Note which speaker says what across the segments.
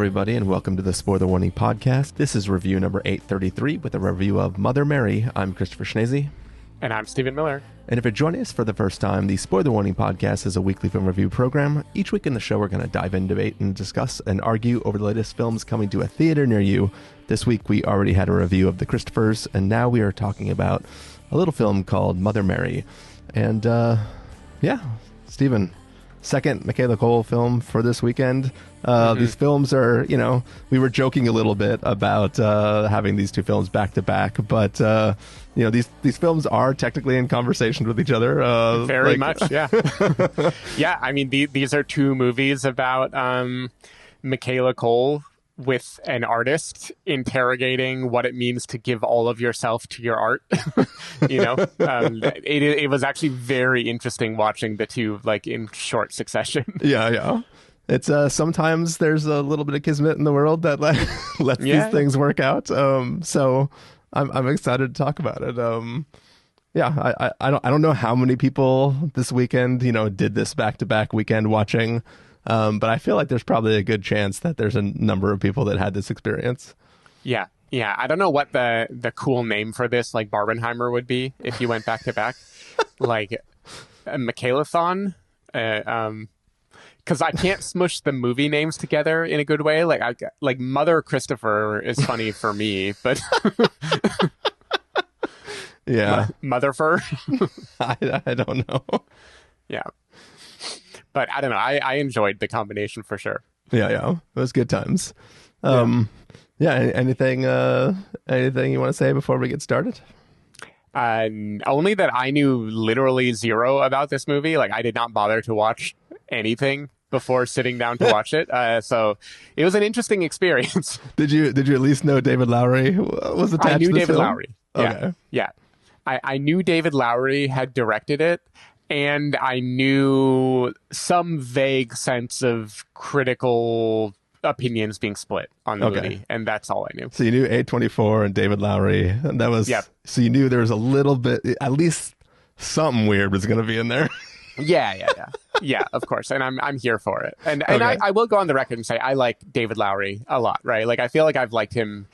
Speaker 1: everybody, and welcome to the Spoiler Warning Podcast. This is review number 833 with a review of Mother Mary. I'm Christopher Schnese.
Speaker 2: And I'm Stephen Miller.
Speaker 1: And if you're joining us for the first time, the Spoiler Warning Podcast is a weekly film review program. Each week in the show, we're going to dive in, debate, and discuss and argue over the latest films coming to a theater near you. This week, we already had a review of The Christophers, and now we are talking about a little film called Mother Mary. And, Stephen, second Michaela Coel film for this weekend. These films are, we were joking a little bit about having these two films back to back, but these films are technically in conversation with each other.
Speaker 2: Very much, yeah. Yeah, I mean, these are two movies about Michaela Coel with an artist interrogating what it means to give all of yourself to your art. It was actually very interesting watching the two in short succession. Yeah. It's sometimes there's a little bit of kismet in the world that lets these things work out. So I'm excited to talk about it. I don't know how many people this weekend did this back-to-back weekend watching. But I feel like there's probably a good chance that there's a number of people that had this experience. Yeah. I don't know what the cool name for this, Barbenheimer, would be if you went back to back, a Michaela-thon. Because I can't smush the movie names together in a good way. Mother Christopher is funny for me, but yeah, Motherfer.
Speaker 1: I don't know.
Speaker 2: Yeah. But I don't know. I enjoyed the combination for sure.
Speaker 1: Yeah. It was good times. Anything you want to say before we get started?
Speaker 2: Only that I knew literally zero about this movie. I did not bother to watch anything before sitting down to watch it. So it was an interesting experience.
Speaker 1: Did you at least know David Lowery was attached to this film?
Speaker 2: I knew David Lowery.
Speaker 1: Okay.
Speaker 2: Yeah. I knew David Lowery had directed it. And I knew some vague sense of critical opinions being split on the movie, and that's all I knew.
Speaker 1: So you knew A24 and David Lowery, and that was so you knew there was a little bit, at least something weird was going to be in there. Yeah, of course, and I'm here for it. And I will go on the record and say I like David Lowery a lot, right? I feel like I've liked him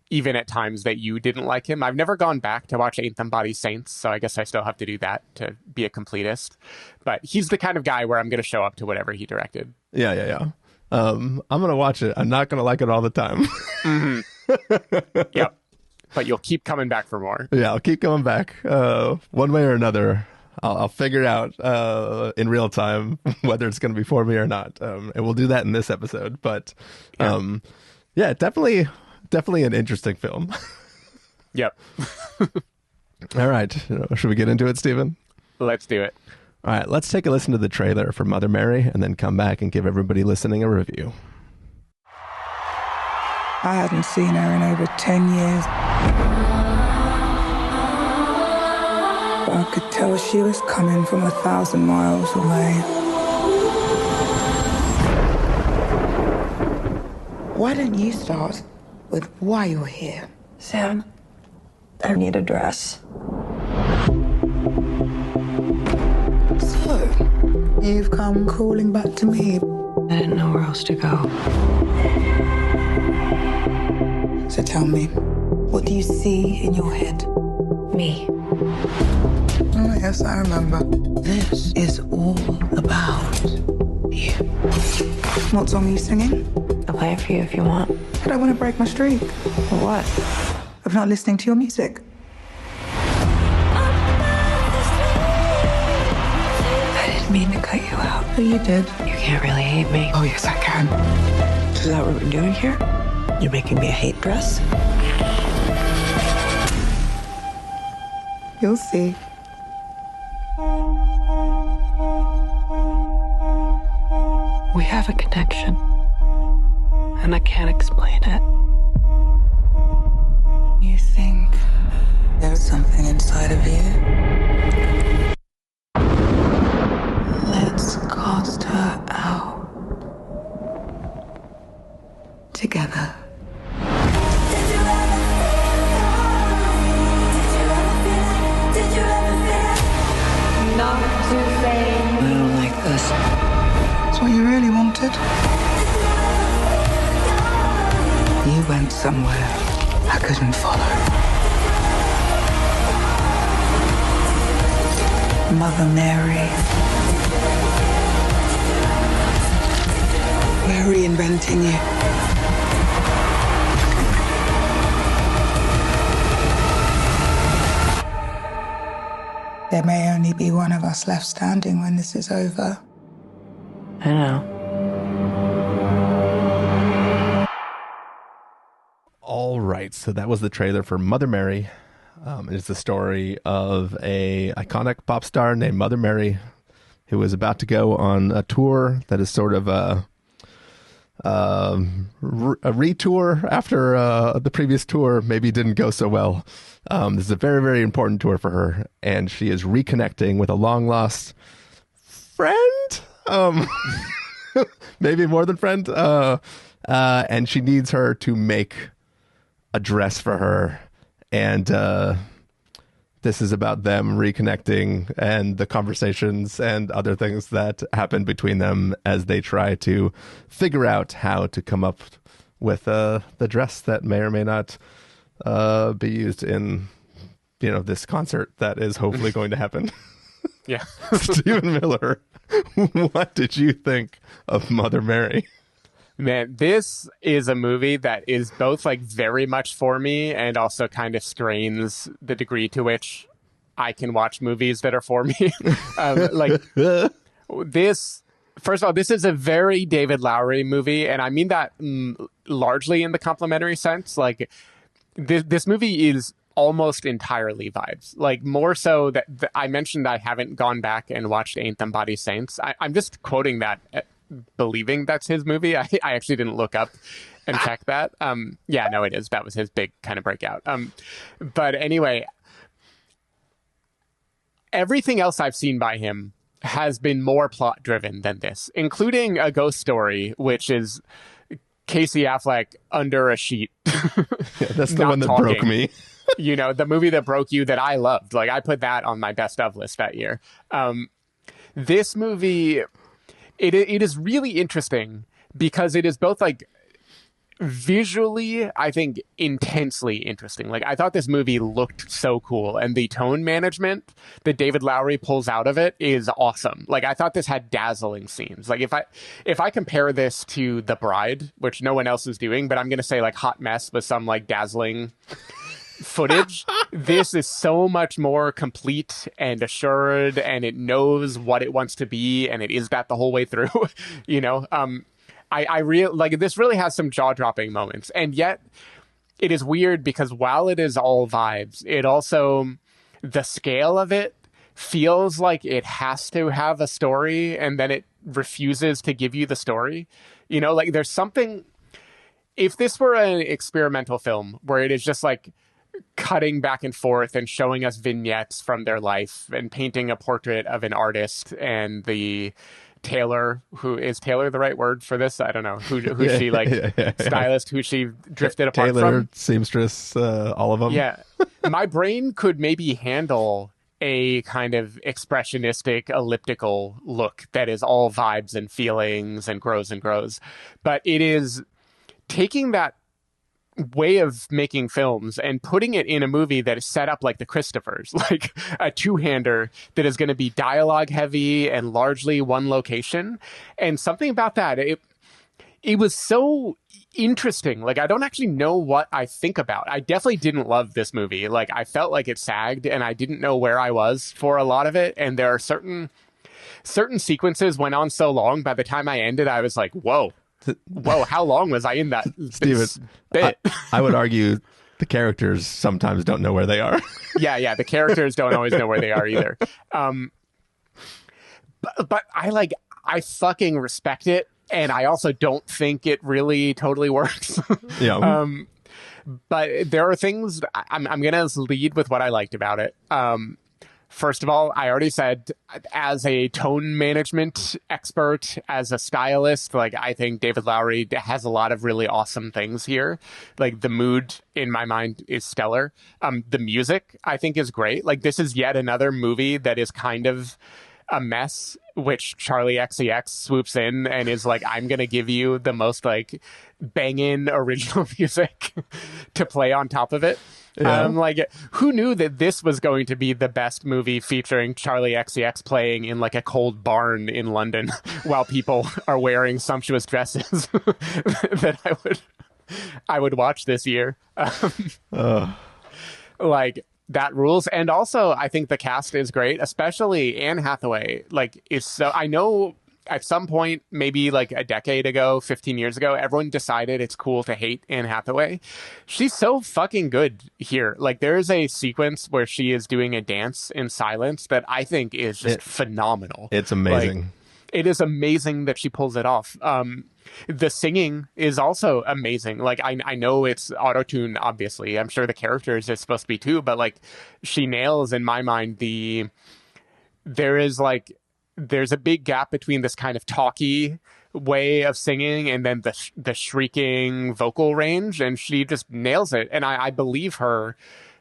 Speaker 1: even at times that you didn't like him. I've never gone back to watch Ain't Them Body Saints, so I guess I still have to do that to be a completist. But he's the kind of guy where I'm going to show up to whatever he directed. Yeah. I'm going to watch it. I'm not going to like it all the time.
Speaker 2: Mm-hmm. Yep. But you'll keep coming back for more.
Speaker 1: Yeah, I'll keep coming back. One way or another, I'll figure it out in real time whether it's going to be for me or not. And we'll do that in this episode. But definitely an interesting film.
Speaker 2: Yep.
Speaker 1: All right. Should we get into it, Stephen?
Speaker 2: Let's do it.
Speaker 1: All right. Let's take a listen to the trailer for Mother Mary and then come back and give everybody listening a review.
Speaker 3: I hadn't seen her in over 10 years. But I could tell she was coming from 1,000 miles away. Why don't you start with why you're here?
Speaker 4: Sam, I need a dress.
Speaker 3: So, you've come crawling back to me.
Speaker 4: I didn't know where else to go.
Speaker 3: So tell me, what do you see in your head?
Speaker 4: Me.
Speaker 3: Oh, yes, I remember. This is all about you. What song are you singing?
Speaker 4: I'll play it for you if you want.
Speaker 3: I don't want to break my streak.
Speaker 4: For what?
Speaker 3: Of not listening to your music.
Speaker 4: I didn't mean to cut you out.
Speaker 3: Oh, you did.
Speaker 4: You can't really hate me.
Speaker 3: Oh, yes, I can.
Speaker 4: Is that what we're doing here? You're making me a hate dress?
Speaker 3: You'll see.
Speaker 4: We have a connection. And I can't explain it.
Speaker 3: You think there's something inside of you? Let's cast her out. Together.
Speaker 4: Not to fame. I don't like this.
Speaker 3: That's what you really wanted. You went somewhere I couldn't follow. Mother Mary. We're reinventing you. There may only be one of us left standing when this is over.
Speaker 4: I know.
Speaker 1: All right, so that was the trailer for Mother Mary. It's the story of a iconic pop star named Mother Mary, who is about to go on a tour that is sort of a retour after the previous tour maybe didn't go so well. This is a very, very important tour for her, and she is reconnecting with a long-lost friend, maybe more than friend, and she needs her to make a dress for her, and this is about them reconnecting and the conversations and other things that happen between them as they try to figure out how to come up with the dress that may or may not be used in, this concert that is hopefully going to happen.
Speaker 2: Yeah.
Speaker 1: Stephen Miller, what did you think of Mother Mary?
Speaker 2: Man, this is a movie that is both like very much for me and also kind of strains the degree to which I can watch movies that are for me. This, first of all, this is a very David Lowery movie, and I mean that largely in the complimentary sense. Like, this movie is almost entirely vibes. Like, more so that I mentioned I haven't gone back and watched Ain't Them Body Saints. I'm just quoting that, believing that's his movie. I actually didn't look up and check that. Yeah, no, it is. That was his big kind of breakout. But anyway, everything else I've seen by him has been more plot driven than this, including A Ghost Story, which is Casey Affleck under a sheet.
Speaker 1: Yeah, that's the one that broke me.
Speaker 2: The movie that broke you that I loved. Like, I put that on my best of list that year. This movie, it is really interesting because it is both like visually, I think, intensely interesting. Like, I thought this movie looked so cool, and the tone management that David Lowery pulls out of it is awesome. Like, I thought this had dazzling scenes. Like, if I compare this to The Bride, which no one else is doing, but I'm going to say like Hot Mess with some like dazzling footage, this is so much more complete and assured, and it knows what it wants to be, and it is that the whole way through. I really like, this really has some jaw-dropping moments, and yet it is weird because while it is all vibes, it also, the scale of it feels like it has to have a story, and then it refuses to give you the story. Like, there's something, if this were an experimental film where it is just like cutting back and forth and showing us vignettes from their life and painting a portrait of an artist and the tailor, who is Taylor the right word for this? I don't know. Who she stylist, who she drifted apart
Speaker 1: Taylor,
Speaker 2: from.
Speaker 1: seamstress, all of them.
Speaker 2: Yeah. My brain could maybe handle a kind of expressionistic elliptical look that is all vibes and feelings and grows and grows. But it is taking that way of making films and putting it in a movie that is set up like the Christophers, like a two-hander that is going to be dialogue heavy and largely one location. And something about that, it was so interesting. Like, I don't actually know what I think about. I definitely didn't love this movie. Like, I felt like it sagged and I didn't know where I was for a lot of it. And there are certain sequences went on so long, by the time I ended, I was like, whoa, how long was I in that
Speaker 1: Steven,
Speaker 2: bit?
Speaker 1: I would argue the characters sometimes don't know where they are.
Speaker 2: Yeah, the characters don't always know where they are either. But I fucking respect it, and I also don't think it really totally works.
Speaker 1: Yeah.
Speaker 2: But there are things, I'm going to lead with what I liked about it. First of all, I already said, as a tone management expert, as a stylist, like, I think David Lowery has a lot of really awesome things here. Like, the mood in my mind is stellar. The music, I think, is great. Like, this is yet another movie that is kind of a mess, which Charlie XCX swoops in and is like, I'm going to give you the most like banging original music to play on top of it. Yeah. Like, who knew that this was going to be the best movie featuring Charlie XCX playing in like a cold barn in London while people are wearing sumptuous dresses that I would watch this year. Like, that rules. And also, I think the cast is great, especially Anne Hathaway. Like, I know at some point, maybe like a decade ago, 15 years ago, everyone decided it's cool to hate Anne Hathaway. She's so fucking good here. Like, there's a sequence where she is doing a dance in silence that I think is just phenomenal.
Speaker 1: It's amazing.
Speaker 2: Like, it is amazing that she pulls it off. The singing is also amazing. Like, I know it's auto-tune, obviously. I'm sure the characters is supposed to be too, but like, she nails, in my mind, there's a big gap between this kind of talky way of singing and then the shrieking vocal range, and she just nails it. And I believe her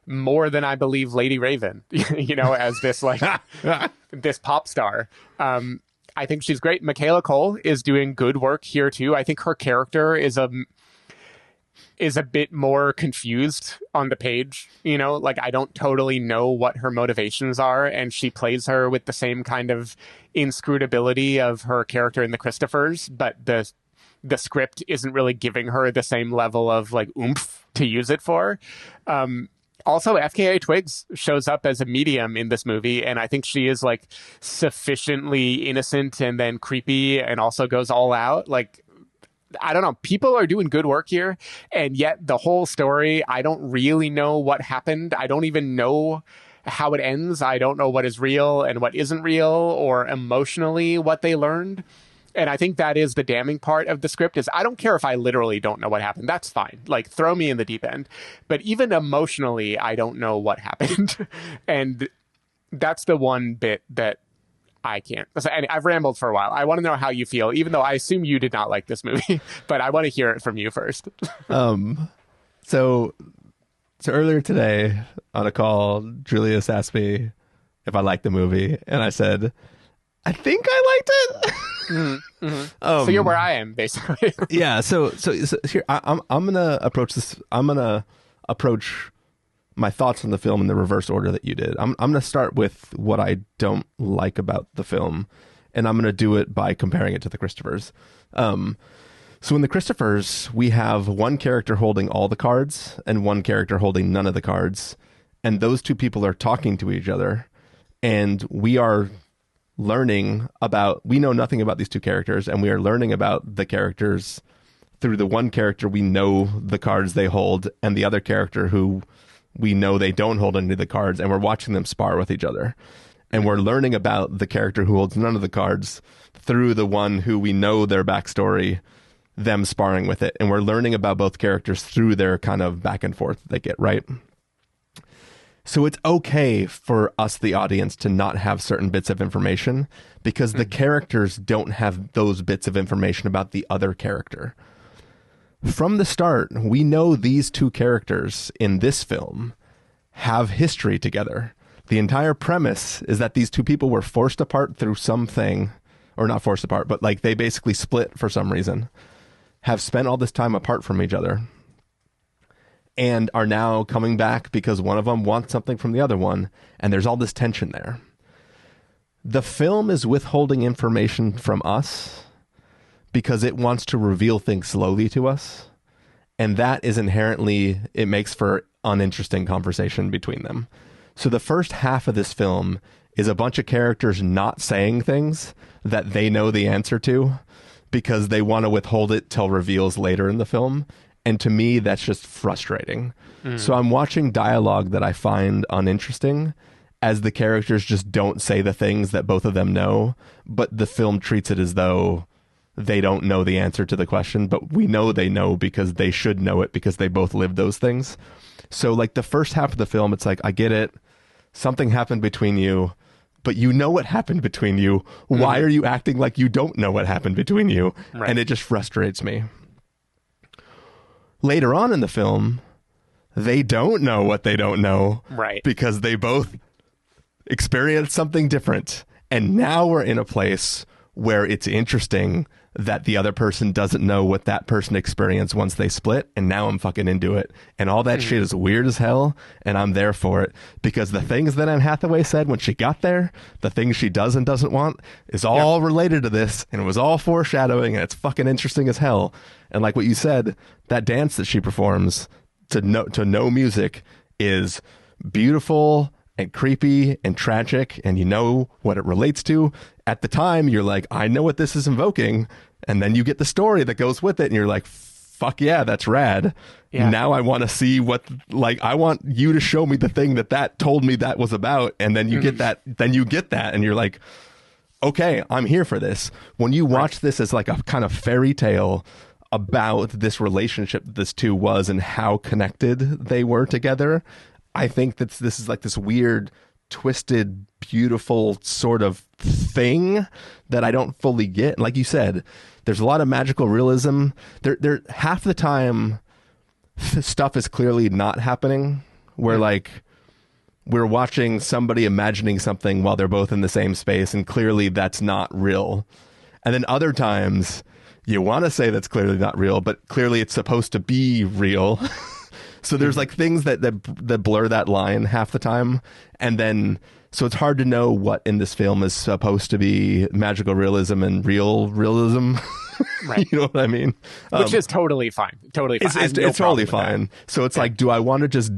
Speaker 2: more than I believe Lady Raven, as this like this pop star. I think she's great. Michaela Coel is doing good work here too. I think her character is a bit more confused on the page, like I don't totally know what her motivations are, and she plays her with the same kind of inscrutability of her character in the Christophers, but the script isn't really giving her the same level of like oomph to use it for. Also, FKA Twigs shows up as a medium in this movie, and I think she is like sufficiently innocent and then creepy and also goes all out. Like, I don't know, people are doing good work here, and yet the whole story, I don't really know what happened. I don't even know how it ends. I don't know what is real and what isn't real, or emotionally what they learned. And I think that is the damning part of the script, is I don't care if I literally don't know what happened. That's fine. Like, throw me in the deep end. But even emotionally, I don't know what happened. And that's the one bit that I can't. And I've rambled for a while. I want to know how you feel, even though I assume you did not like this movie. But I want to hear it from you first.
Speaker 1: So earlier today on a call, Julius asked me if I liked the movie. And I said, I think I liked it.
Speaker 2: Mm-hmm. Mm-hmm. So you're where I am, basically.
Speaker 1: Yeah. So here I'm gonna approach this. I'm gonna approach my thoughts on the film in the reverse order that you did. I'm gonna start with what I don't like about the film, and I'm gonna do it by comparing it to the Christophers. So in the Christophers, we have one character holding all the cards and one character holding none of the cards, and those two people are talking to each other, and we are learning about, we know nothing about these two characters, and we are learning about the characters through the one character we know the cards they hold, and the other character who we know they don't hold any of the cards, and we're watching them spar with each other. And we're learning about the character who holds none of the cards through the one who we know their backstory, them sparring with it. And we're learning about both characters through their kind of back and forth they get, right? So it's okay for us, the audience, to not have certain bits of information, because the characters don't have those bits of information about the other character. From the start, we know these two characters in this film have history together. The entire premise is that these two people were forced apart through something, or not forced apart, but like they basically split for some reason, have spent all this time apart from each other, and are now coming back because one of them wants something from the other one, and there's all this tension there. The film is withholding information from us because it wants to reveal things slowly to us, and that is inherently, it makes for uninteresting conversation between them. So the first half of this film is a bunch of characters not saying things that they know the answer to because they want to withhold it till reveals later in the film. And to me, that's just frustrating. So I'm watching dialogue that I find uninteresting as the characters just don't say the things that both of them know, but the film treats it as though they don't know the answer to the question, but we know they know because they should know it because they both live those things. So like the first half of the film, it's like, I get it. Something happened between you, but you know what happened between you. Why are you acting like you don't know what happened between you? Right. And it just frustrates me. Later on in the film, they don't know what they don't know, right? Because they both experienced something different, And now we're in a place where it's interesting that the other person doesn't know what that person experienced once they split, and now I'm fucking into it. And all that shit is weird as hell, and I'm there for it. Because the things that Anne Hathaway said when she got there, the things she does and doesn't want, is all related to this, and it was all foreshadowing, and it's fucking interesting as hell. And like what you said, that dance that she performs to no music is beautiful and creepy and tragic, and you know what it relates to. At the time, you're like, I know what this is invoking. And then you get the story that goes with it, and you're like, fuck yeah, that's rad. Yeah. Now I want to see I want you to show me the thing that told me that was about. And then you get that, and you're like, okay, I'm here for this. When you watch this as like a kind of fairy tale about this relationship this two was and how connected they were together, I think that this is like this weird, twisted, beautiful sort of thing that I don't fully get. Like you said, there's a lot of magical realism. There half the time stuff is clearly not happening, where like we're watching somebody imagining something while they're both in the same space, and clearly that's not real. And then other times you want to say that's clearly not real, but clearly it's supposed to be real. So there's like things that blur that line half the time. And then, so it's hard to know what in this film is supposed to be magical realism and real realism. Right. You know what I mean?
Speaker 2: Which is totally fine. Totally fine.
Speaker 1: It's totally fine. So it's like, do I want to just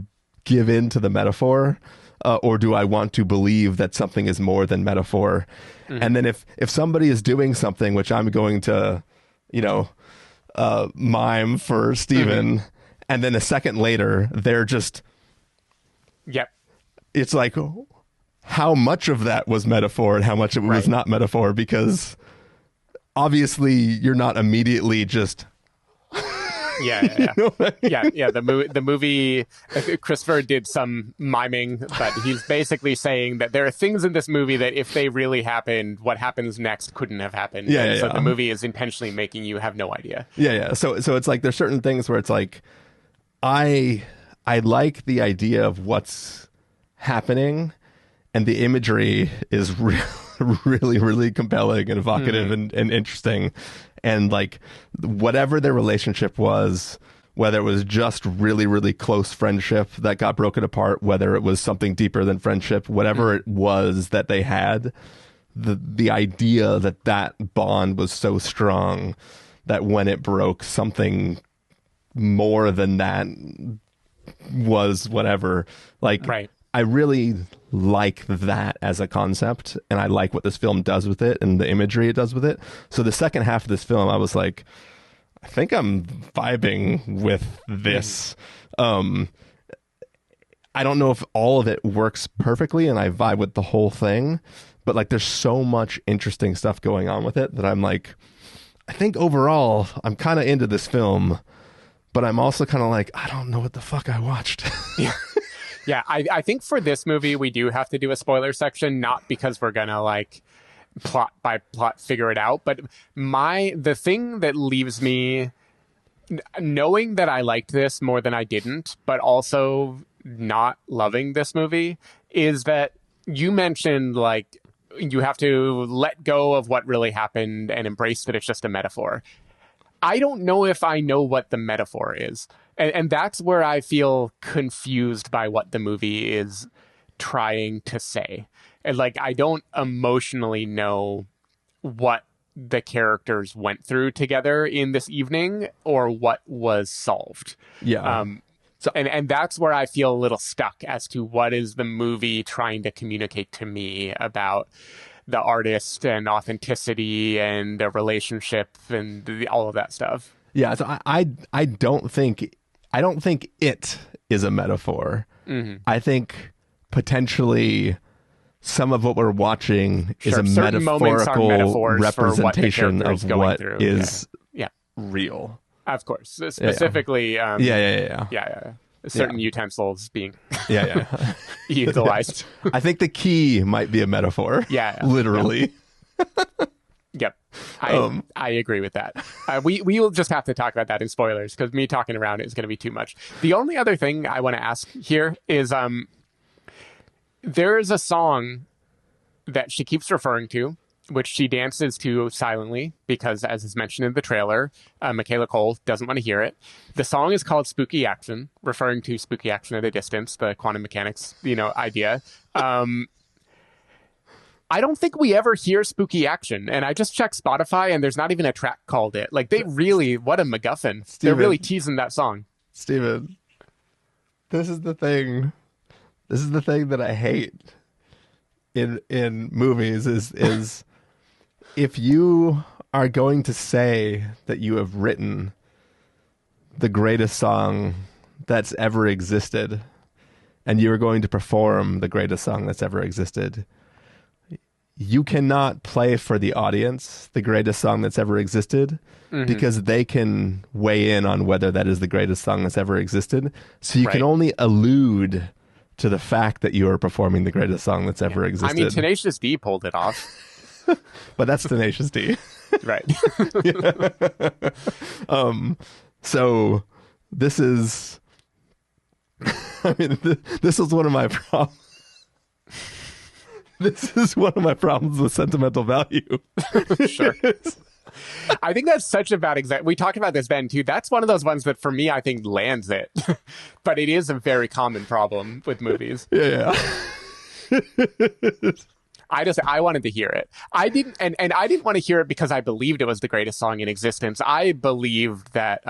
Speaker 1: give in to the metaphor? Or do I want to believe that something is more than metaphor? And then if somebody is doing something, which I'm going to, mime for Steven, and then a second later, they're just...
Speaker 2: Yep.
Speaker 1: It's like, how much of that was metaphor and how much of it was not metaphor? Because obviously you're not immediately just...
Speaker 2: Yeah. The movie, Christopher did some miming, but he's basically saying that there are things in this movie that if they really happened, what happens next couldn't have happened. So the movie is intentionally making you have no idea.
Speaker 1: So it's like there's certain things where it's like, I like the idea of what's happening, and the imagery is really, really compelling and evocative and interesting. And like whatever their relationship was, whether it was just really, really close friendship that got broken apart, whether it was something deeper than friendship, whatever it was that they had, the idea that bond was so strong that when it broke, something more than that was whatever. Like, I really like that as a concept, and I like what this film does with it and the imagery it does with it. So the second half of this film, I was like, I think I'm vibing with this. I don't know if all of it works perfectly and I vibe with the whole thing, but like there's so much interesting stuff going on with it that I'm like, I think overall I'm kind of into this film, but I'm also kind of like, I don't know what the fuck I watched.
Speaker 2: Yeah, I think for this movie, we do have to do a spoiler section, not because we're going to like plot by plot figure it out, but the thing that leaves me knowing that I liked this more than I didn't, but also not loving this movie, is that you mentioned like you have to let go of what really happened and embrace that it's just a metaphor. I don't know if I know what the metaphor is. And that's where I feel confused by what the movie is trying to say. And like, I don't emotionally know what the characters went through together in this evening or what was solved.
Speaker 1: Yeah.
Speaker 2: So, and that's where I feel a little stuck as to what is the movie trying to communicate to me about the artist and authenticity and the relationship and all of that stuff.
Speaker 1: Yeah. So I don't think it is a metaphor. I think potentially some of what we're watching is a metaphorical representation of what is real.
Speaker 2: Of course. Specifically, certain utensils being utilized.
Speaker 1: I think the key might be a metaphor. Literally.
Speaker 2: Yep. I agree with that. We will just have to talk about that in spoilers because me talking around it is going to be too much. The only other thing I want to ask here is there is a song that she keeps referring to, which she dances to silently because, as is mentioned in the trailer, Michaela Coel doesn't want to hear it. The song is called Spooky Action, referring to spooky action at a distance, the quantum mechanics, idea. I don't think we ever hear Spooky Action, and I just checked Spotify, and there's not even a track called it. Like, they really, what a MacGuffin. They're really teasing that song.
Speaker 1: Steven, this is the thing. This is the thing that I hate in movies is if you are going to say that you have written the greatest song that's ever existed, and you are going to perform the greatest song that's ever existed, you cannot play for the audience the greatest song that's ever existed, because they can weigh in on whether that is the greatest song that's ever existed. So you can only allude to the fact that you are performing the greatest song that's ever existed.
Speaker 2: I mean, Tenacious D pulled it off.
Speaker 1: But that's Tenacious D.
Speaker 2: Right.
Speaker 1: So this is, I mean, this is one of my problems. This is one of my problems with sentimental value.
Speaker 2: Sure. I think that's such a bad example. We talked about this, Ben, too. That's one of those ones that, for me, I think lands it. But it is a very common problem with movies.
Speaker 1: Yeah.
Speaker 2: I wanted to hear it. I didn't, and I didn't want to hear it because I believed it was the greatest song in existence. I believed that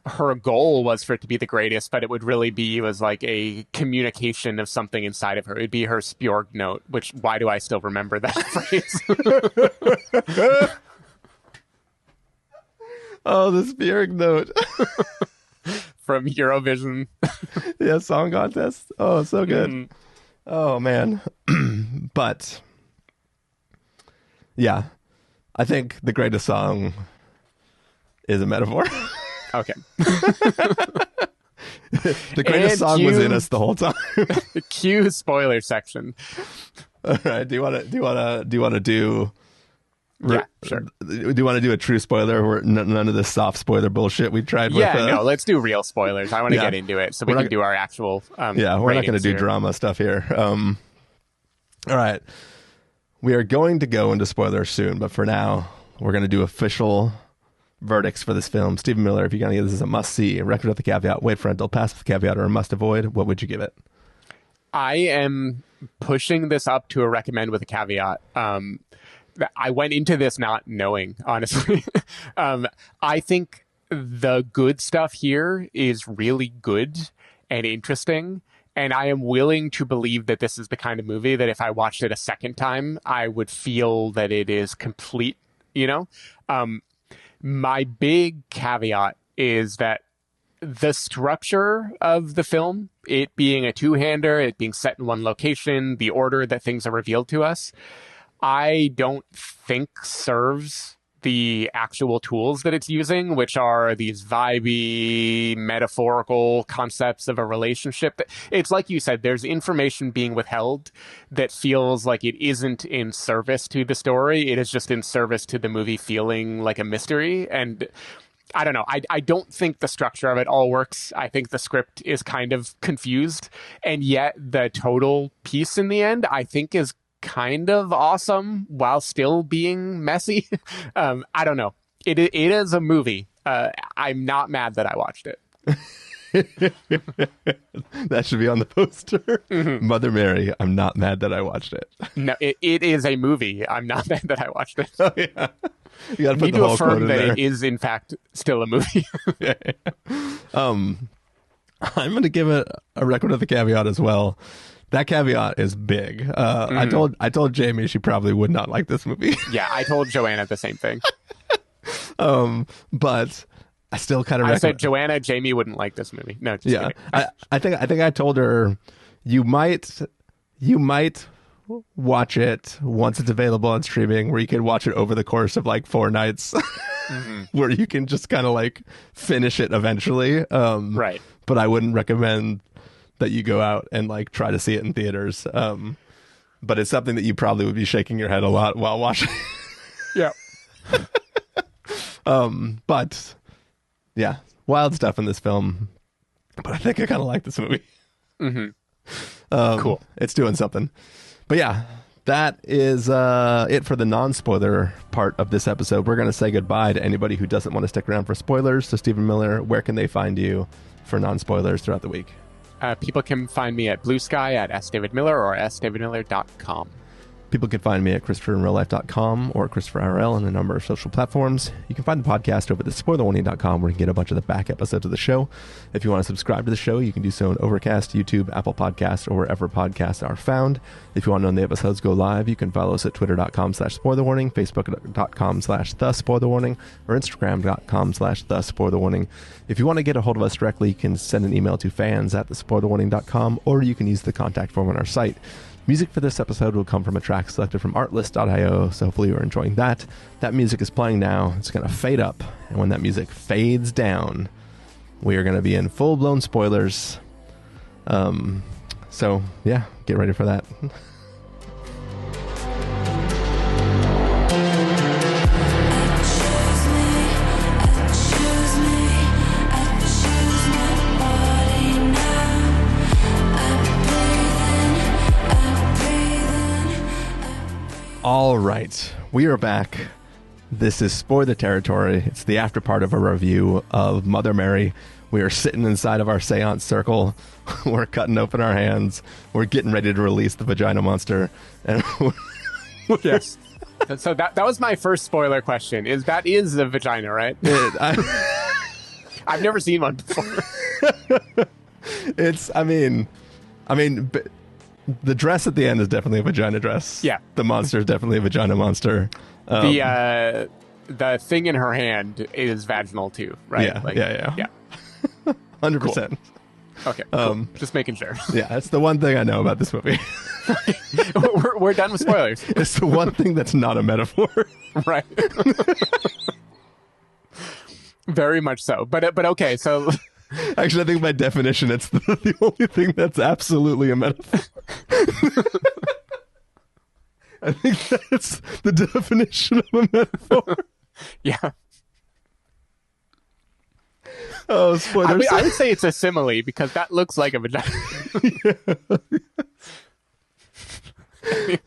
Speaker 2: her goal was for it to be the greatest, but it would really be was like a communication of something inside of her. It'd be her Spjorg note, which, why do I still remember that phrase?
Speaker 1: Oh, the Spjorg note.
Speaker 2: From Eurovision.
Speaker 1: Yeah, song contest. Oh, so good. Oh, man. But, yeah, I think the greatest song is a metaphor.
Speaker 2: Okay.
Speaker 1: The greatest song was in us the whole time.
Speaker 2: Cue spoiler section.
Speaker 1: All right. Do you want to do?
Speaker 2: Yeah, sure.
Speaker 1: Do you want to do a true spoiler where none of this soft spoiler bullshit we've tried with?
Speaker 2: Yeah, no, let's do real spoilers. I want to get into it so we can do our actual
Speaker 1: we're not going to do drama stuff here. All right. We are going to go into spoilers soon, but for now, we're going to do official verdicts for this film. Stephen Miller, if you're going to give this a must-see, a record with the caveat, wait for rental, pass with the caveat, or a must-avoid, what would you give it?
Speaker 2: I am pushing this up to a recommend with a caveat. I went into this not knowing, honestly. I think the good stuff here is really good and interesting, and I am willing to believe that this is the kind of movie that if I watched it a second time, I would feel that it is complete, My big caveat is that the structure of the film, it being a two-hander, it being set in one location, the order that things are revealed to us, I don't think serves the actual tools that it's using, which are these vibey, metaphorical concepts of a relationship. It's like you said, there's information being withheld that feels like it isn't in service to the story. It is just in service to the movie feeling like a mystery. And I don't know. I don't think the structure of it all works. I think the script is kind of confused. And yet the total piece in the end, I think, is kind of awesome while still being messy. I don't know. It is a movie. I'm not mad that I watched it.
Speaker 1: That should be on the poster. Mother Mary, I'm not mad that I watched it.
Speaker 2: No, it is a movie. I'm not mad that I watched it.
Speaker 1: Oh, yeah. You got to put
Speaker 2: the whole quote in there. It is, in fact, still a movie.
Speaker 1: I'm going to give it a record with the caveat as well. That caveat is big. I told Jamie she probably would not like this movie.
Speaker 2: Yeah, I told Joanna the same thing.
Speaker 1: But I still kind of.
Speaker 2: I said Joanna, Jamie wouldn't like this movie. No, just kidding.
Speaker 1: I think I told her you might watch it once it's available on streaming, where you can watch it over the course of like 4 nights, where you can just kind of like finish it eventually.
Speaker 2: Right.
Speaker 1: But I wouldn't recommend that you go out and like try to see it in theaters. But it's something that you probably would be shaking your head a lot while watching.
Speaker 2: Yeah.
Speaker 1: But yeah, wild stuff in this film. But I think I kind of like this movie.
Speaker 2: Cool.
Speaker 1: It's doing something. But yeah, that is it for the non-spoiler part of this episode. We're going to say goodbye to anybody who doesn't want to stick around for spoilers. So, Stephen Miller, where can they find you for non-spoilers throughout the week?
Speaker 2: People can find me at Blue Sky at sdavidmiller or sdavidmiller.com.
Speaker 1: People can find me at ChristopherInRealLife.com or ChristopherIRL on a number of social platforms. You can find the podcast over at SpoilerWarning.com, where you can get a bunch of the back episodes of the show. If you want to subscribe to the show, you can do so on Overcast, YouTube, Apple Podcasts, or wherever podcasts are found. If you want to know when the episodes go live, you can follow us at Twitter.com/SpoilerWarning, Facebook.com/TheSpoilerWarning, or Instagram.com/TheSpoilerWarning. If you want to get a hold of us directly, you can send an email to fans@TheSpoilerWarning.com, or you can use the contact form on our site. Music for this episode will come from a track selected from artlist.io, so hopefully you're enjoying that. That music is playing now. It's going to fade up, and when that music fades down, we are going to be in full-blown spoilers. So, yeah, get ready for that. All right, we are back. This is Spoiler Territory. It's the after part of a review of Mother Mary. We are sitting inside of our seance circle. We're cutting open our hands. We're getting ready to release the vagina monster. And
Speaker 2: yes. So that was my first spoiler question. Is a vagina, right? I've never seen one before.
Speaker 1: The dress at the end is definitely a vagina dress.
Speaker 2: Yeah.
Speaker 1: The monster is definitely a vagina monster.
Speaker 2: The thing in her hand is vaginal too, right?
Speaker 1: Yeah. 100%.
Speaker 2: Cool. Okay, cool. Just making sure.
Speaker 1: Yeah, that's the one thing I know about this movie.
Speaker 2: we're done with spoilers.
Speaker 1: It's the one thing that's not a metaphor.
Speaker 2: Right. Very much so. But okay, so...
Speaker 1: Actually, I think by definition, it's the only thing that's absolutely a metaphor. I think that's the definition of a metaphor.
Speaker 2: Yeah.
Speaker 1: Oh, spoilers.
Speaker 2: I would say it's a simile because that looks like a vagina. Anyway.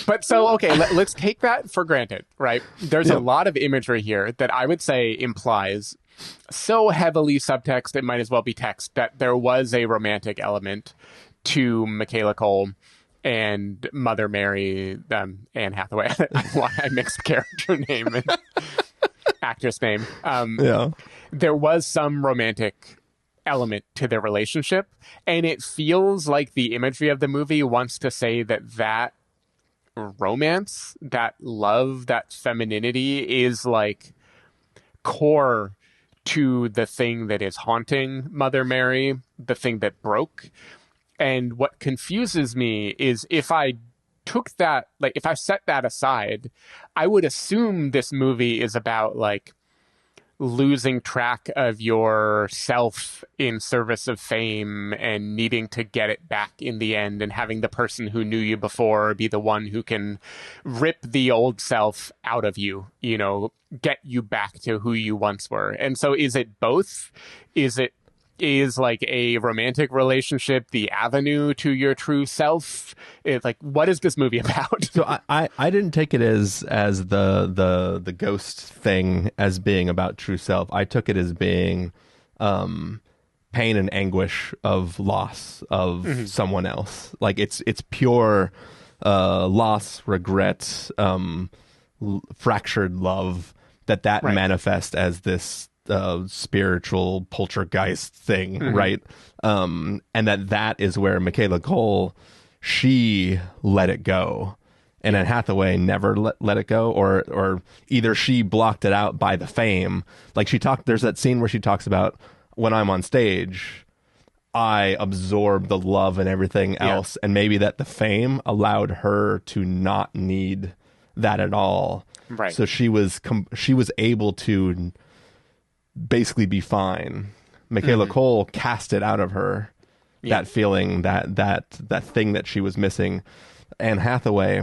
Speaker 2: But so, okay, let's take that for granted, right? There's a lot of imagery here that I would say implies so heavily subtext, it might as well be text, that there was a romantic element to Michaela Coel and Mother Mary, Anne Hathaway. Why I mixed character name and actress name. There was some romantic element to their relationship, and it feels like the imagery of the movie wants to say that romance, that love, that femininity is like core to the thing that is haunting Mother Mary, the thing that broke. And what confuses me is if I took that, like if I set that aside, I would assume this movie is about like losing track of yourself in service of fame and needing to get it back in the end, and having the person who knew you before be the one who can rip the old self out of you, you know, get you back to who you once were. And so is it both? Is like a romantic relationship the avenue to your true self? It's like, what is this movie about?
Speaker 1: So I didn't take it as the ghost thing as being about true self. I took it as being pain and anguish of loss of someone else. Like it's pure loss, regret, fractured love that right. manifests as this spiritual poltergeist thing, right? And that is where Michaela Coel, she let it go, and Anne Hathaway never let it go, or either she blocked it out by the fame. Like there's that scene where she talks about, when I'm on stage, I absorb the love and everything else, and maybe that the fame allowed her to not need that at all.
Speaker 2: Right.
Speaker 1: So she was able to basically be fine. Michaela Coel cast it out of her, that feeling, that thing that she was missing. Anne Hathaway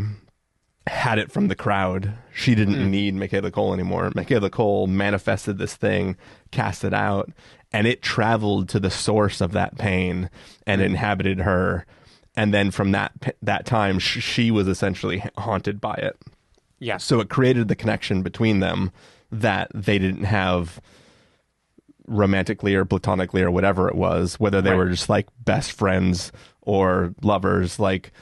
Speaker 1: had it from the crowd. She didn't need Michaela Coel anymore. Michaela Coel manifested this thing, cast it out, and it traveled to the source of that pain and inhabited her. And then from that time, she was essentially haunted by it.
Speaker 2: Yeah.
Speaker 1: So it created the connection between them that they didn't have romantically or platonically or whatever it was, whether they were just like best friends or lovers. Like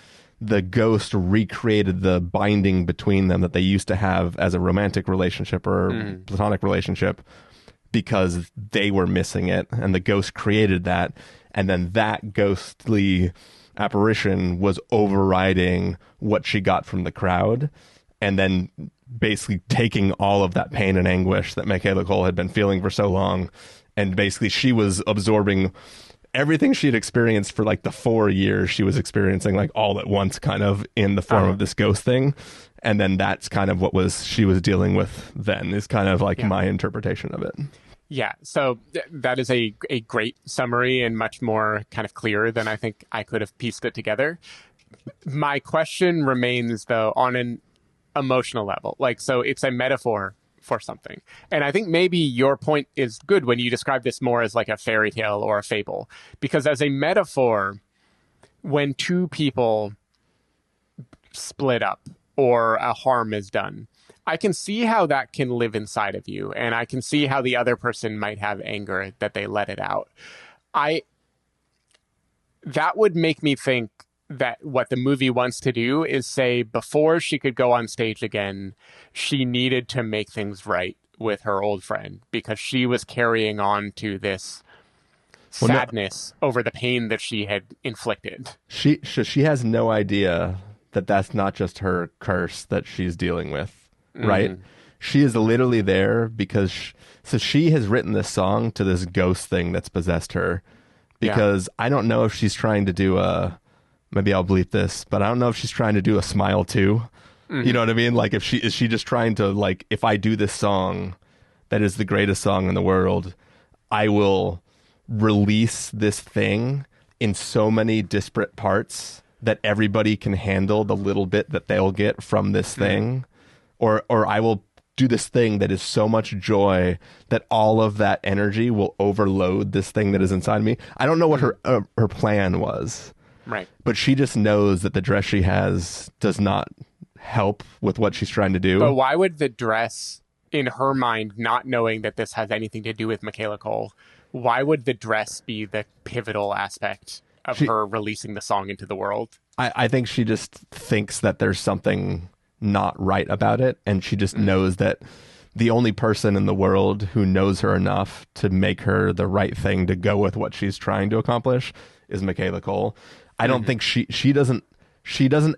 Speaker 1: the ghost recreated the binding between them that they used to have as a romantic relationship or platonic relationship, because they were missing it, and the ghost created that. And then that ghostly apparition was overriding what she got from the crowd, and then basically taking all of that pain and anguish that Michaela Coel had been feeling for so long. And basically she was absorbing everything she had experienced for like the 4 years she was experiencing, like all at once, kind of in the form of this ghost thing. And then that's kind of what she was dealing with then, is kind of like my interpretation of it.
Speaker 2: Yeah, so that is a great summary and much more kind of clear than I think I could have pieced it together. My question remains, though, on an emotional level. Like, so it's a metaphor for something. And I think maybe your point is good when you describe this more as like a fairy tale or a fable. Because as a metaphor, when two people split up or a harm is done, I can see how that can live inside of you, and I can see how the other person might have anger that they let it out. That would make me think that what the movie wants to do is say, before she could go on stage again, she needed to make things right with her old friend, because she was carrying on to this sadness over the pain that she had inflicted. She
Speaker 1: has no idea that that's not just her curse that she's dealing with. Right? She is literally there because she has written this song to this ghost thing that's possessed her, because I don't know if she's trying to do maybe I'll bleep this, but I don't know if she's trying to do a Smile 2. You know what I mean? Like, is she just trying to, like, if I do this song that is the greatest song in the world, I will release this thing in so many disparate parts that everybody can handle the little bit that they'll get from this thing. Or I will do this thing that is so much joy that all of that energy will overload this thing that is inside me. I don't know what her plan was.
Speaker 2: Right.
Speaker 1: But she just knows that the dress she has does not help with what she's trying to do.
Speaker 2: But why would the dress, in her mind, not knowing that this has anything to do with Michaela Coel, why would the dress be the pivotal aspect of her releasing the song into the world?
Speaker 1: I think she just thinks that there's something not right about it, and she just knows that the only person in the world who knows her enough to make her the right thing to go with what she's trying to accomplish is Michaela Coel. I don't think she doesn't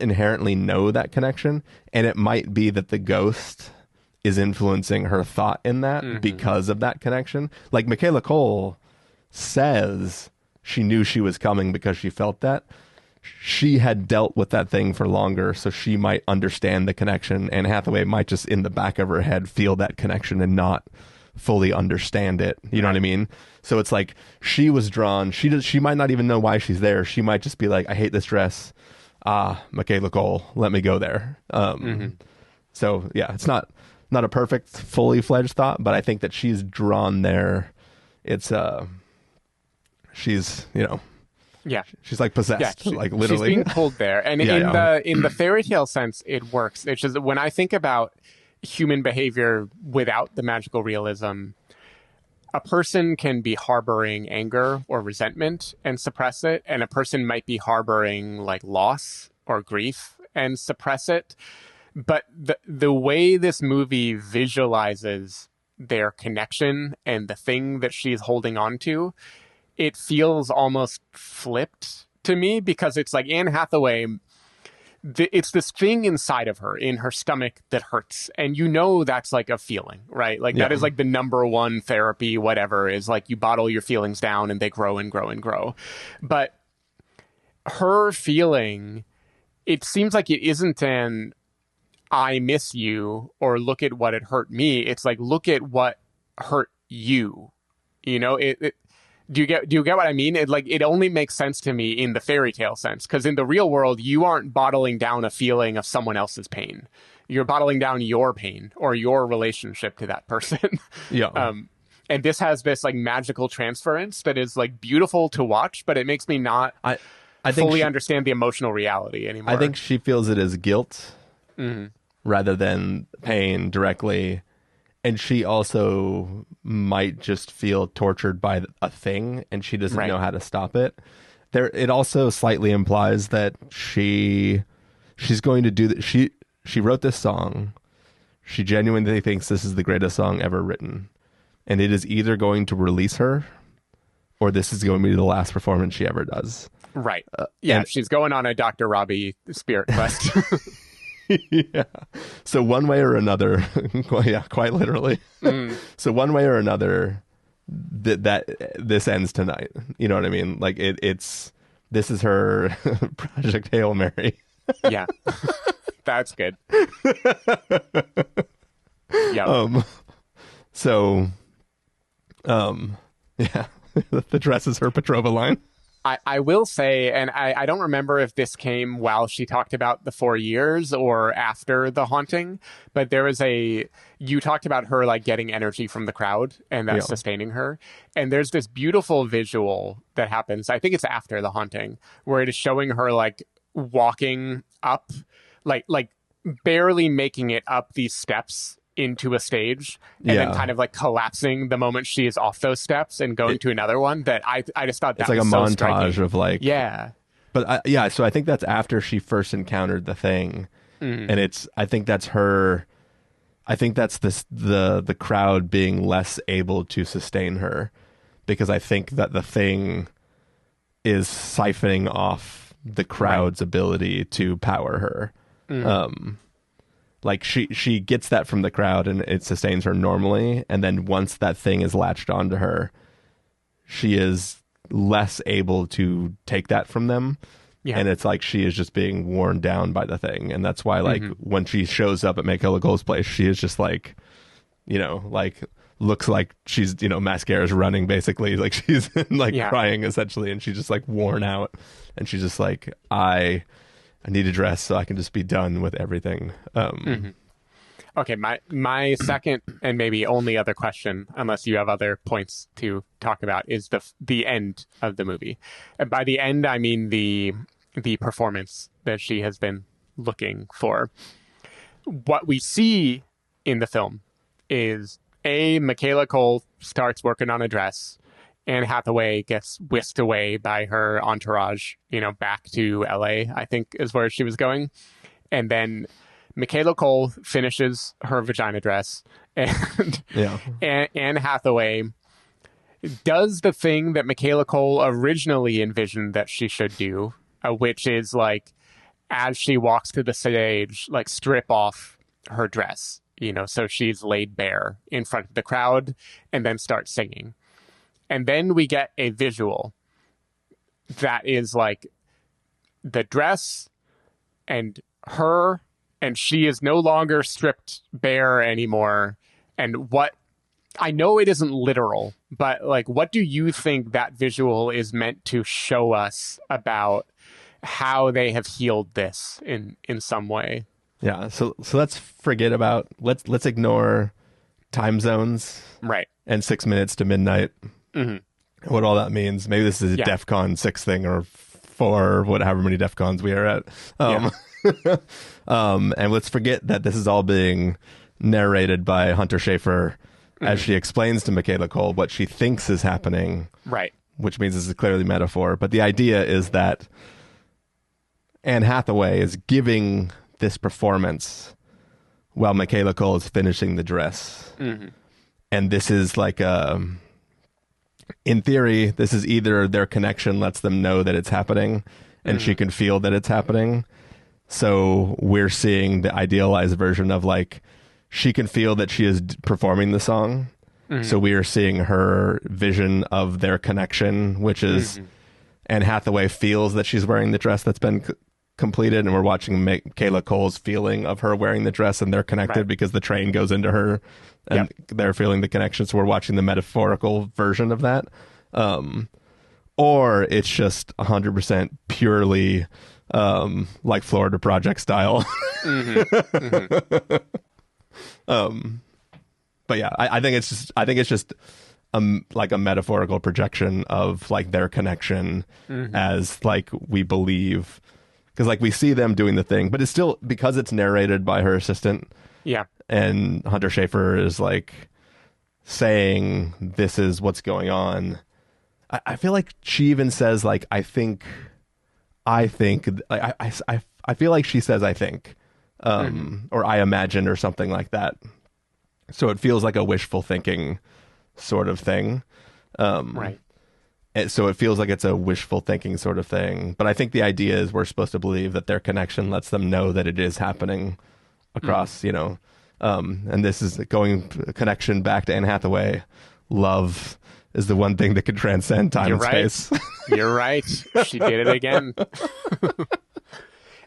Speaker 1: inherently know that connection, and it might be that the ghost is influencing her thought in that because of that connection. Like, Michaela Coel says she knew she was coming because she felt that. She had dealt with that thing for longer, so she might understand the connection. Anne Hathaway might just in the back of her head feel that connection and not fully understand it. You know what I mean? So it's like she was drawn. She might not even know why she's there. She might just be like, I hate this dress. Michaela Coel, let me go there. So yeah, it's not a perfect, fully fledged thought, but I think that she's drawn there. It's she's, you know.
Speaker 2: Yeah,
Speaker 1: she's like possessed, like literally.
Speaker 2: She's being pulled there, and in the fairy tale sense, it works. It's just when I think about human behavior without the magical realism, a person can be harboring anger or resentment and suppress it, and a person might be harboring like loss or grief and suppress it. But the way this movie visualizes their connection and the thing that she's holding on to, it feels almost flipped to me, because it's like Anne Hathaway, it's this thing inside of her, in her stomach, that hurts. And you know that's like a feeling, right? Like that is like the number one therapy, whatever, is like you bottle your feelings down and they grow and grow and grow. But her feeling, it seems like it isn't an I miss you or look at what it hurt me. It's like, look at what hurt you. You know, do you get what I mean? It only makes sense to me in the fairy tale sense, because in the real world, you aren't bottling down a feeling of someone else's pain. You're bottling down your pain or your relationship to that person.
Speaker 1: Yeah.
Speaker 2: And this has this like magical transference that is like beautiful to watch, but it makes me not.
Speaker 1: I
Speaker 2: fully understand the emotional reality anymore.
Speaker 1: I think she feels it as guilt rather than pain directly. And she also might just feel tortured by a thing, and she doesn't know how to stop it. It also slightly implies that she's going to do that. She wrote this song. She genuinely thinks this is the greatest song ever written, and it is either going to release her, or this is going to be the last performance she ever does.
Speaker 2: Right. She's going on a Dr. Robbie spirit quest.
Speaker 1: Yeah. So one way or another, quite literally. So one way or another, that this ends tonight. You know what I mean? Like this is her Project Hail Mary.
Speaker 2: Yeah. That's good. Yeah.
Speaker 1: The dress is her Petrova line.
Speaker 2: I will say, and I don't remember if this came while she talked about the 4 years or after the haunting, but you talked about her like getting energy from the crowd and that's sustaining her. And there's this beautiful visual that happens, I think it's after the haunting, where it is showing her like walking up, like barely making it up these steps into a stage and then kind of like collapsing the moment she is off those steps and going to another one. That I just thought that
Speaker 1: it's like
Speaker 2: was
Speaker 1: a
Speaker 2: so
Speaker 1: montage
Speaker 2: striking.
Speaker 1: of like but so I think that's after she first encountered the thing, and I think that's the crowd being less able to sustain her, because I think that the thing is siphoning off the crowd's ability to power her. Like she gets that from the crowd and it sustains her normally, and then once that thing is latched onto her, she is less able to take that from them. And it's like she is just being worn down by the thing, and that's why like when she shows up at Michaela Coel's place, she is just like, like looks like she's mascara's running basically, like she's like crying essentially, and she's just like worn out, and she's just like I need a dress so I can just be done with everything.
Speaker 2: Okay, my second and maybe only other question, unless you have other points to talk about, is the end of the movie. And by the end, I mean the performance that she has been looking for. What we see in the film is Michaela Coel starts working on a dress. Anne Hathaway gets whisked away by her entourage, back to LA, I think is where she was going. And then Michaela Coel finishes her vagina dress, and Anne Hathaway does the thing that Michaela Coel originally envisioned that she should do, which is like, as she walks to the stage, like strip off her dress, so she's laid bare in front of the crowd, and then start singing. And then we get a visual that is like the dress and her, and she is no longer stripped bare anymore. And what, I know it isn't literal, but like, what do you think that visual is meant to show us about how they have healed this in some way?
Speaker 1: Yeah. So let's forget about, let's ignore time zones.
Speaker 2: Right.
Speaker 1: And 6 minutes to midnight. What all that means. Maybe this is a DEFCON 6 thing, or 4, however many DEFCONs we are at. And let's forget that this is all being narrated by Hunter Schafer as she explains to Michaela Coel what she thinks is happening.
Speaker 2: Right.
Speaker 1: Which means this is clearly metaphor. But the idea is that Anne Hathaway is giving this performance while Michaela Coel is finishing the dress. And this is like in theory, this is either their connection lets them know that it's happening and she can feel that it's happening. So we're seeing the idealized version of like, she can feel that she is performing the song. So we are seeing her vision of their connection, which is Anne Hathaway feels that she's wearing the dress that's been completed, and we're watching Michaela Coel's feeling of her wearing the dress, and they're connected because the train goes into her, and they're feeling the connection. So we're watching the metaphorical version of that. Or it's just 100% purely like Florida Project style. But yeah, I think it's just like a metaphorical projection of like their connection as like we believe, because like we see them doing the thing, but it's still, because it's narrated by her assistant.
Speaker 2: Yeah.
Speaker 1: And Hunter Schafer is like saying this is what's going on. I feel like she even says like I think I feel like she says I think or I imagine or something like that. So it feels like a wishful thinking sort of thing.
Speaker 2: Right.
Speaker 1: So it feels like it's a wishful thinking sort of thing. But I think the idea is we're supposed to believe that their connection lets them know that it is happening across, you know. And this is going connection back to Anne Hathaway. Love is the one thing that can transcend time and space.
Speaker 2: You're right. She did it again.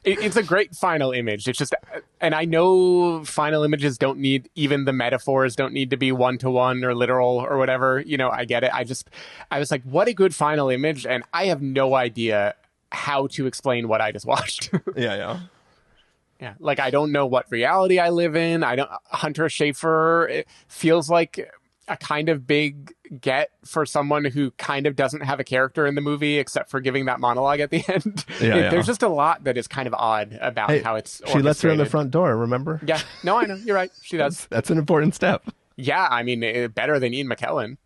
Speaker 2: It's a great final image. It's just, and I know final images don't need, even the metaphors don't need to be one-to-one or literal or whatever. You know, I get it. I was like, what a good final image. And I have no idea how to explain what I just watched.
Speaker 1: Yeah.
Speaker 2: Yeah, like I don't know what reality I live in. Hunter Schafer, it feels like a kind of big get for someone who kind of doesn't have a character in the movie except for giving that monologue at the end. There's just a lot that is kind of odd about how it's orchestrated.
Speaker 1: She lets her in the front door, remember?
Speaker 2: Yeah, no, I know. You're right. She does.
Speaker 1: That's an important step.
Speaker 2: Yeah, I mean, better than Ian McKellen.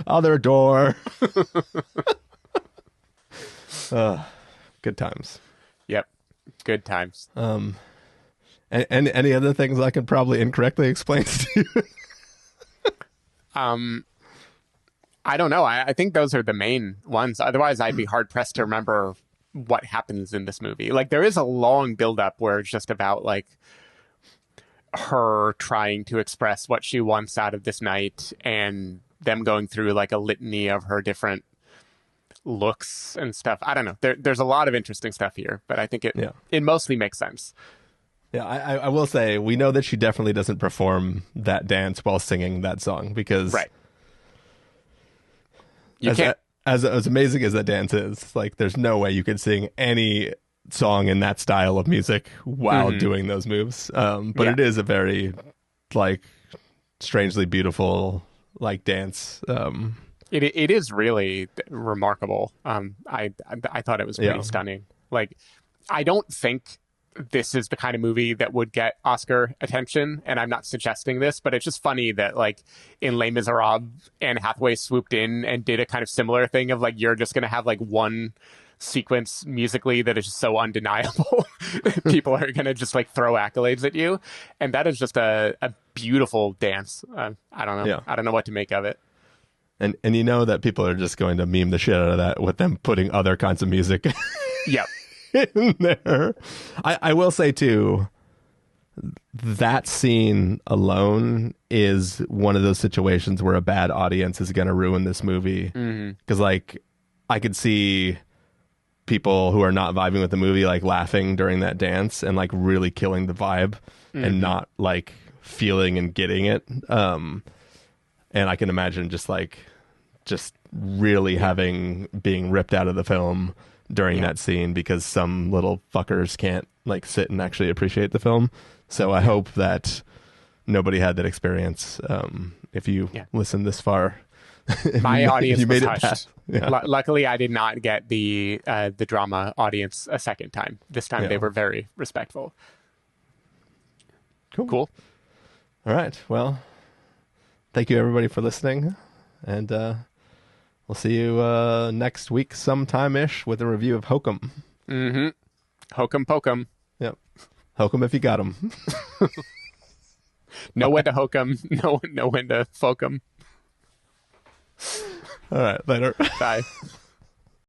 Speaker 1: Other door. Good times.
Speaker 2: Yep. Good times.
Speaker 1: And any other things I could probably incorrectly explain to you?
Speaker 2: I don't know. I think those are the main ones. Otherwise, I'd be hard pressed to remember what happens in this movie. Like, there is a long buildup where it's just about like her trying to express what she wants out of this night, and them going through like a litany of her different looks and stuff. I don't know. There's a lot of interesting stuff here, but I think it mostly makes sense.
Speaker 1: Yeah, I will say, we know that she definitely doesn't perform that dance while singing that song, because as amazing as that dance is, like, there's no way you could sing any song in that style of music while doing those moves. But it is a very like strangely beautiful like dance.
Speaker 2: It is really remarkable. I thought it was pretty stunning. Like, I don't think this is the kind of movie that would get Oscar attention, and I'm not suggesting this, but it's just funny that like in Les Miserables, Anne Hathaway swooped in and did a kind of similar thing of like, you're just going to have like one sequence musically that is just so undeniable. People are going to just like throw accolades at you. And that is just a beautiful dance. I don't know. Yeah. I don't know what to make of it.
Speaker 1: And you know that people are just going to meme the shit out of that with them putting other kinds of music in there. I will say too, that scene alone is one of those situations where a bad audience is going to ruin this movie. Because like, I could see people who are not vibing with the movie like laughing during that dance and like really killing the vibe and not like feeling and getting it. And I can imagine just really being ripped out of the film during that scene because some little fuckers can't like sit and actually appreciate the film. So I hope that nobody had that experience. If you listen this far,
Speaker 2: my audience was hushed. Luckily, I did not get the drama audience a second time. This time they were very respectful. Cool.
Speaker 1: All right. Well, thank you everybody for listening, and we'll see you next week sometime-ish with a review of Hokum.
Speaker 2: Hokum Pokum.
Speaker 1: Yep. Hokum if you got 'em.
Speaker 2: Know when to Hokum. Know when to Fokum.
Speaker 1: All right. Later.
Speaker 2: Bye.